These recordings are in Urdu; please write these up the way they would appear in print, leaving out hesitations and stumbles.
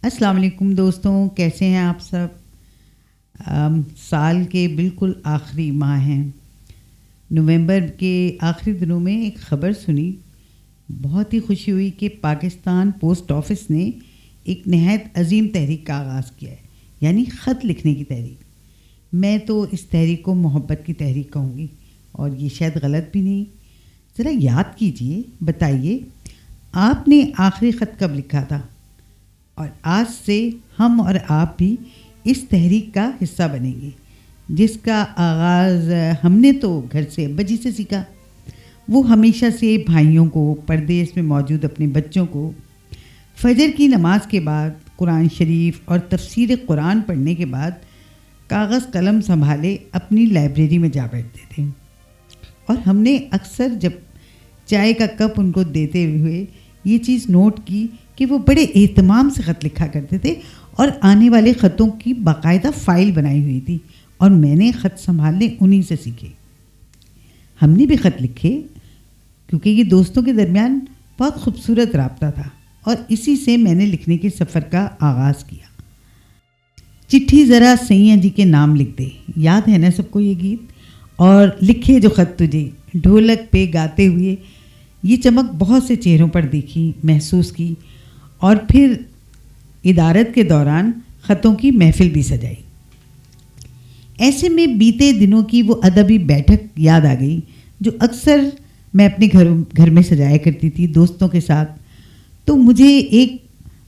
السلام علیکم دوستوں، کیسے ہیں آپ سب؟ سال کے بالکل آخری ماہ ہیں۔ نومبر کے آخری دنوں میں ایک خبر سنی، بہت ہی خوشی ہوئی کہ پاکستان پوسٹ آفس نے ایک نہایت عظیم تحریک کا آغاز کیا ہے، یعنی خط لکھنے کی تحریک۔ میں تو اس تحریک کو محبت کی تحریک کہوں گی، اور یہ شاید غلط بھی نہیں۔ ذرا یاد کیجئے، بتائیے آپ نے آخری خط کب لکھا تھا؟ اور آج سے ہم اور آپ بھی اس تحریک کا حصہ بنیں گے، جس کا آغاز ہم نے تو گھر سے ابا جی سے سیکھا۔ وہ ہمیشہ سے بھائیوں کو، پردیس میں موجود اپنے بچوں کو فجر کی نماز کے بعد قرآن شریف اور تفسیر قرآن پڑھنے کے بعد کاغذ قلم سنبھالے اپنی لائبریری میں جا بیٹھتے تھے، اور ہم نے اکثر جب چائے کا کپ ان کو دیتے ہوئے یہ چیز نوٹ کی کہ وہ بڑے اہتمام سے خط لکھا کرتے تھے اور آنے والے خطوں کی باقاعدہ فائل بنائی ہوئی تھی، اور میں نے خط سنبھالنے انہی سے سیکھے۔ ہم نے بھی خط لکھے کیونکہ یہ دوستوں کے درمیان بہت خوبصورت رابطہ تھا، اور اسی سے میں نے لکھنے کے سفر کا آغاز کیا۔ چٹھی ذرا سیاں جی کے نام لکھ دے، یاد ہے نا سب کو یہ گیت؟ اور لکھے جو خط تجھے ڈھولک پہ گاتے ہوئے، یہ چمک بہت سے چہروں پر دیکھی، محسوس کی، اور پھر ادارت کے دوران خطوں کی محفل بھی سجائی۔ ایسے میں بیتے دنوں کی وہ ادبی بیٹھک یاد آ گئی جو اکثر میں اپنے گھر میں سجایا کرتی تھی دوستوں کے ساتھ۔ تو مجھے ایک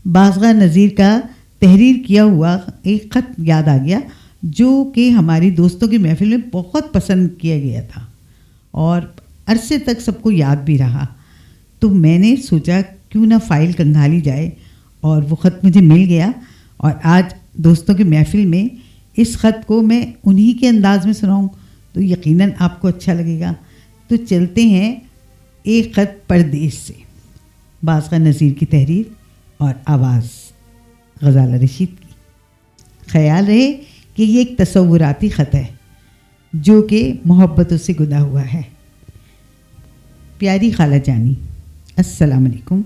بازگاہ نظیر کا تحریر کیا ہوا ایک خط یاد آ گیا، جو کہ ہماری دوستوں کی محفل میں بہت پسند کیا گیا تھا اور عرصے تک سب کو یاد بھی رہا۔ تو میں نے سوچا کیوں نہ فائل کنگھالی جائے، اور وہ خط مجھے مل گیا، اور آج دوستوں کی محفل میں اس خط کو میں انہی کے انداز میں سناؤں تو یقیناً آپ کو اچھا لگے گا۔ تو چلتے ہیں ایک خط پردیس سے، بازگاہ نظیر کی تحریر اور آواز غزالہ رشید کی۔ خیال رہے کہ یہ ایک تصوراتی خط ہے جو کہ محبتوں سے گدا ہوا ہے۔ پیاری خالہ جانی، السلام علیکم۔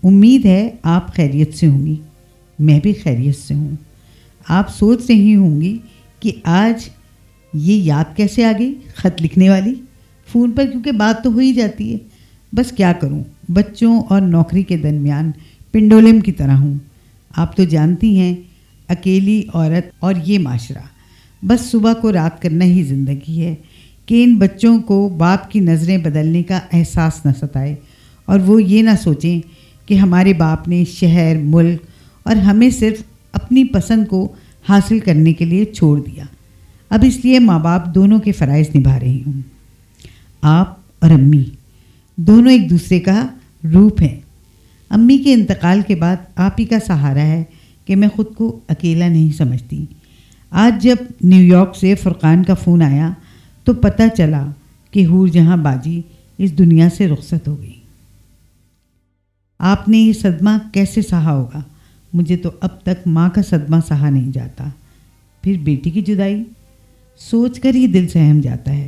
امید ہے آپ خیریت سے ہوں گی، میں بھی خیریت سے ہوں۔ آپ سوچ رہی ہوں گی کہ آج یہ یاد کیسے آ گئی خط لکھنے والی؟ فون پر کیونکہ بات تو ہو ہی جاتی ہے۔ بس کیا کروں، بچوں اور نوکری کے درمیان پنڈولم کی طرح ہوں۔ آپ تو جانتی ہیں، اکیلی عورت اور یہ معاشرہ، بس صبح کو رات کرنا ہی زندگی ہے کہ ان بچوں کو باپ کی نظریں بدلنے کا احساس نہ ستائے، اور وہ یہ نہ سوچیں کہ ہمارے باپ نے شہر، ملک اور ہمیں صرف اپنی پسند کو حاصل کرنے کے لیے چھوڑ دیا۔ اب اس لیے ماں باپ دونوں کے فرائض نبھا رہی ہوں۔ آپ اور امی دونوں ایک دوسرے کا روپ ہیں۔ امی کے انتقال کے بعد آپ ہی کا سہارا ہے کہ میں خود کو اکیلا نہیں سمجھتی۔ آج جب نیو یارک سے فرقان کا فون آیا تو پتہ چلا کہ حور جہاں باجی اس دنیا سے رخصت ہو گئی۔ آپ نے یہ صدمہ کیسے سہا ہوگا؟ مجھے تو اب تک ماں کا صدمہ سہا نہیں جاتا۔ پھر بیٹی کی جدائی سوچ کر ہی دل سہم جاتا ہے،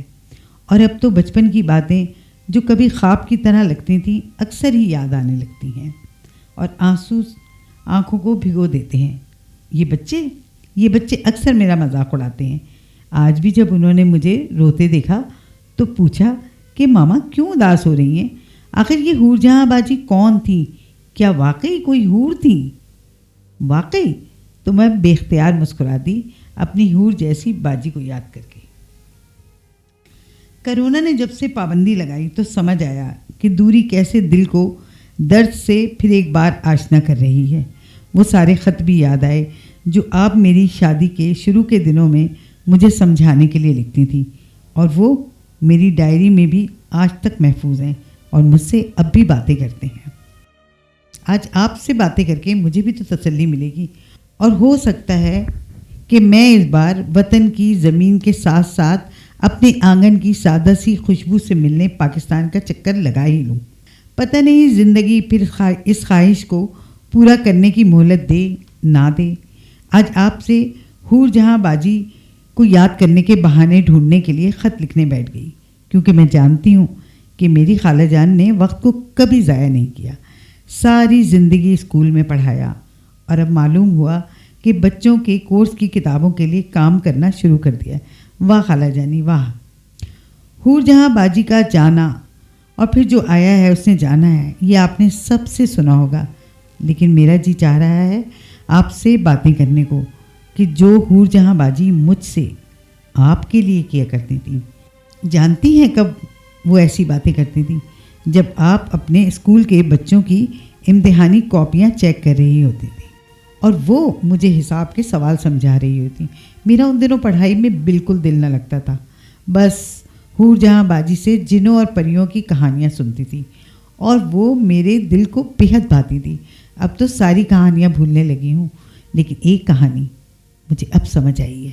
اور اب تو بچپن کی باتیں جو کبھی خواب کی طرح لگتی تھیں اکثر ہی یاد آنے لگتی ہیں، اور آنسو آنکھوں کو بھگو دیتے ہیں۔ یہ بچے اکثر میرا مذاق اڑاتے ہیں۔ آج بھی جب انہوں نے مجھے روتے دیکھا تو پوچھا کہ ماما کیوں اداس ہو رہی ہیں؟ آخر یہ حور جہاں باجی کون تھی؟ کیا واقعی کوئی حور تھی؟ واقعی؟ تو میں بے اختیار مسکرا دی اپنی حور جیسی باجی کو یاد کر کے۔ کرونا نے جب سے پابندی لگائی تو سمجھ آیا کہ دوری کیسے دل کو درد سے پھر ایک بار آشنا کر رہی ہے۔ وہ سارے خط بھی یاد آئے جو آپ میری شادی کے شروع کے دنوں میں مجھے سمجھانے کے لیے لکھتی تھی، اور وہ میری ڈائری میں بھی آج تک محفوظ ہیں اور مجھ سے اب بھی باتیں کرتے ہیں۔ آج آپ سے باتیں کر کے مجھے بھی تو تسلی ملے گی، اور ہو سکتا ہے کہ میں اس بار وطن کی زمین کے ساتھ ساتھ اپنے آنگن کی سادہ سی خوشبو سے ملنے پاکستان کا چکر لگا ہی لوں۔ پتہ نہیں زندگی پھر اس خواہش کو پورا کرنے کی مہلت دے نہ دے۔ آج آپ سے حور جہاں باجی کو یاد کرنے کے بہانے ڈھونڈنے کے لیے خط لکھنے بیٹھ گئی، کیونکہ میں جانتی ہوں کہ میری خالہ جان نے وقت کو کبھی ضائع نہیں کیا۔ ساری زندگی اسکول میں پڑھایا اور اب معلوم ہوا کہ بچوں کے کورس کی کتابوں کے لیے کام کرنا شروع کر دیا. واہ خالہ جانی واہ. حور جہاں باجی کا جانا اور پھر جو آیا ہے اس نے جانا ہے، یہ آپ نے سب سے سنا ہوگا، لیکن میرا جی چاہ رہا ہے آپ سے باتیں کرنے کو کہ جو حور جہاں باجی مجھ سے آپ کے لیے کیا کرتی تھیں. جانتی ہیں کب وہ ایسی باتیں کرتی تھیں؟ جب آپ اپنے اسکول کے بچوں کی امتحانی کاپیاں چیک کر رہی ہوتی تھی اور وہ مجھے حساب کے سوال سمجھا رہی ہوتی. میرا ان دنوں پڑھائی میں بالکل دل نہ لگتا تھا، بس حور جہاں باجی سے جنوں اور پریوں کی کہانیاں سنتی تھی اور وہ میرے دل کو بےحد بھاتی تھی. اب تو ساری کہانیاں بھولنے لگی ہوں، لیکن ایک کہانی مجھے اب سمجھ آئی ہے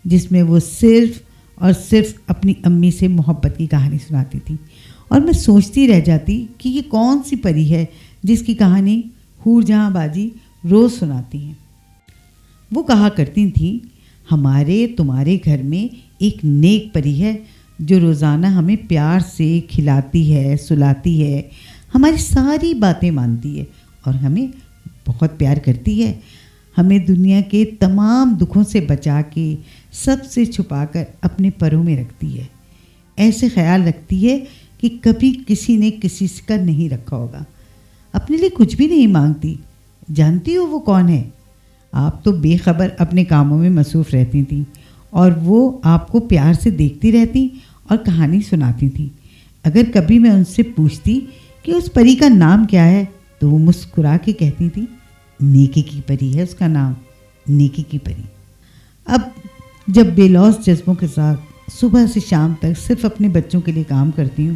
جس میں وہ صرف اور صرف اپنی امی سے محبت کی کہانی سناتی تھی، اور میں سوچتی رہ جاتی کہ یہ کون سی پری ہے جس کی کہانی حور جہاں باجی روز سناتی ہیں. وہ کہا کرتی تھیں ہمارے تمہارے گھر میں ایک نیک پری ہے جو روزانہ ہمیں پیار سے کھلاتی ہے، سلاتی ہے، ہماری ساری باتیں مانتی ہے اور ہمیں بہت پیار کرتی ہے. ہمیں دنیا کے تمام دکھوں سے بچا کے سب سے چھپا کر اپنے پروں میں رکھتی ہے. ایسے خیال رکھتی ہے کہ کبھی کسی نے کسی کا نہیں رکھا ہوگا. اپنے لیے کچھ بھی نہیں مانگتی. جانتی ہو وہ کون ہے؟ آپ تو بے خبر اپنے کاموں میں مصروف رہتی تھیں اور وہ آپ کو پیار سے دیکھتی رہتی اور کہانی سناتی تھیں. اگر کبھی میں ان سے پوچھتی کہ اس پری کا نام کیا ہے تو وہ مسکرا کے کہتی تھی نیکی کی پری ہے اس کا نام، نیکی کی پری. اب جب بے لوث جذبوں کے ساتھ صبح سے شام تک صرف اپنے بچوں کے لیے کام کرتی ہوں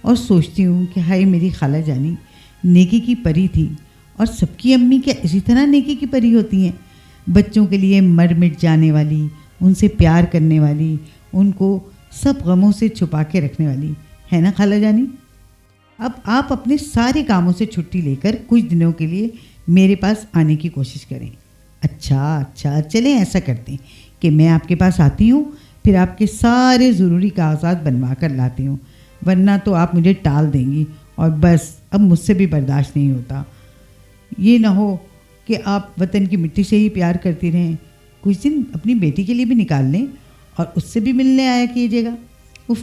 اور سوچتی ہوں کہ ہائے میری خالہ جانی نیکی کی پری تھی، اور سب کی امی کیا اسی طرح نیکی کی پری ہوتی ہیں؟ بچوں کے لیے مر مٹ جانے والی، ان سے پیار کرنے والی، ان کو سب غموں سے چھپا کے رکھنے والی، ہے نا خالہ جانی؟ اب آپ اپنے سارے کاموں سے چھٹی لے کر کچھ دنوں کے لیے میرے پاس آنے کی کوشش کریں. اچھا چلیں ایسا کرتے ہیں کہ میں آپ کے پاس آتی ہوں، پھر آپ کے سارے ضروری کاغذات بنوا کر لاتی ہوں، ورنہ تو آپ مجھے ٹال دیں گی اور بس اب مجھ سے بھی برداشت نہیں ہوتا. یہ نہ ہو کہ آپ وطن کی مٹی سے ہی پیار کرتی رہیں. کچھ دن اپنی بیٹی کے لیے بھی نکال لیں اور اس سے بھی ملنے آیا کیجیے گا.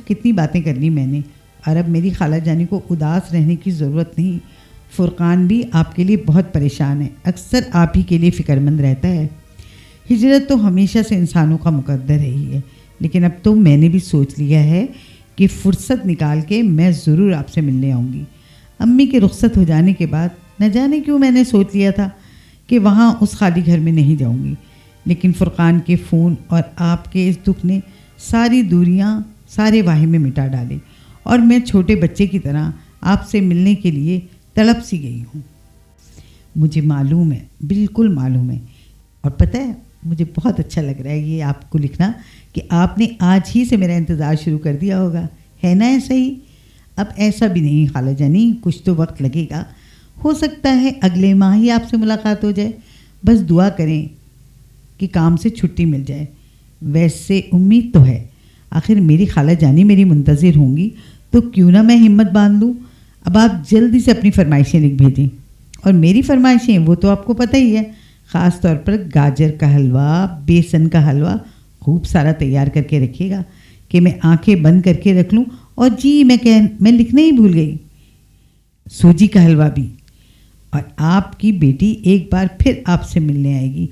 کتنی باتیں کر لی میں نے، اور اب میری خالہ جانی کو اداس رہنے کی ضرورت نہیں. فرقان بھی آپ کے لیے بہت پریشان ہے، اکثر آپ ہی کے لیے فکر مند رہتا ہے. ہجرت تو ہمیشہ سے انسانوں کا مقدر رہی ہے، لیکن اب تو میں نے بھی سوچ لیا ہے کہ فرصت نکال کے میں ضرور آپ سے ملنے آؤں گی. امی کے رخصت ہو جانے کے بعد نہ جانے کیوں میں نے سوچ لیا تھا کہ وہاں اس خالی گھر میں نہیں جاؤں گی، لیکن فرقان کے فون اور آپ کے اس دکھ نے ساری دوریاں، سارے واہمے مٹا ڈالے، اور میں چھوٹے بچے کی طرح آپ سے ملنے کے لیے تڑپ سی گئی ہوں. مجھے معلوم ہے، بالکل معلوم ہے، اور پتہ ہے مجھے بہت اچھا لگ رہا ہے یہ آپ کو لکھنا کہ آپ نے آج ہی سے میرا انتظار شروع کر دیا ہوگا، ہے نا ایسا ہی؟ اب ایسا بھی نہیں خالہ جانی، کچھ تو وقت لگے گا، ہو سکتا ہے اگلے ماہ ہی آپ سے ملاقات ہو جائے. بس دعا کریں کہ کام سے چھٹی مل جائے. ویسے امید تو ہے، آخر میری خالہ جانی میری منتظر ہوں گی، تو کیوں نہ میں ہمت باندھ لوں. اب آپ جلدی سے اپنی فرمائشیں لکھ بھیجیں، اور میری فرمائشیں وہ تو آپ کو پتہ ہی ہے، خاص طور پر گاجر کا حلوہ، بیسن کا حلوہ خوب سارا تیار کر کے رکھیے گا کہ میں آنکھیں بند کر کے رکھ لوں. اور جی میں لکھنا ہی بھول گئی، سوجی کا حلوہ بھی. اور آپ کی بیٹی ایک بار پھر آپ سے ملنے آئے گی.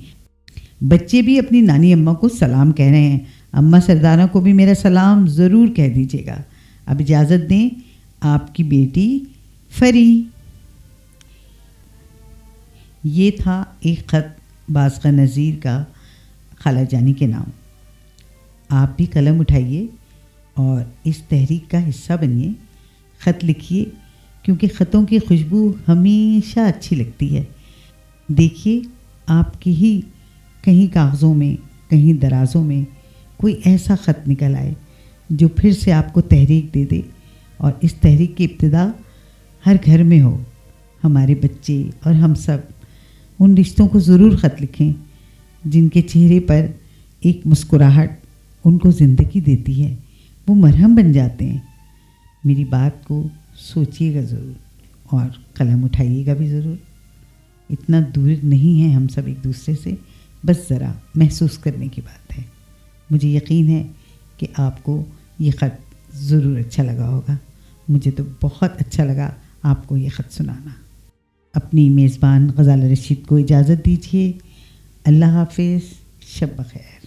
بچے بھی اپنی نانی اماں کو سلام کہہ رہے ہیں، اماں سردارہ کو بھی میرا سلام ضرور کہہ دیجیے گا. اب اجازت دیں، آپ کی بیٹی فری. یہ تھا ایک خط بازغہ نذیر کا خالہ جانی کے نام. آپ بھی قلم اٹھائیے اور اس تحریک کا حصہ بنیے. خط لکھیے، کیونکہ خطوں کی خوشبو ہمیشہ اچھی لگتی ہے. دیکھیے آپ کی ہی کہیں کاغذوں میں، کہیں درازوں میں کوئی ایسا خط نکل آئے جو پھر سے آپ کو تحریک دے دے، اور اس تحریک کی ابتدا ہر گھر میں ہو. ہمارے بچے اور ہم سب ان رشتوں کو ضرور خط لکھیں جن کے چہرے پر ایک مسکراہٹ ان کو زندگی دیتی ہے. وہ مرہم بن جاتے ہیں. میری بات کو سوچیے گا ضرور اور قلم اٹھائیے گا بھی ضرور. اتنا دور نہیں ہیں ہم سب ایک دوسرے سے، بس ذرا محسوس کرنے کی بات ہے۔ مجھے یقین ہے کہ آپ کو یہ خط ضرور اچھا لگا ہوگا، مجھے تو بہت اچھا لگا آپ کو یہ خط سنانا۔ اپنی میزبان غزالہ رشید کو اجازت دیجیے، اللہ حافظ، شب بخیر۔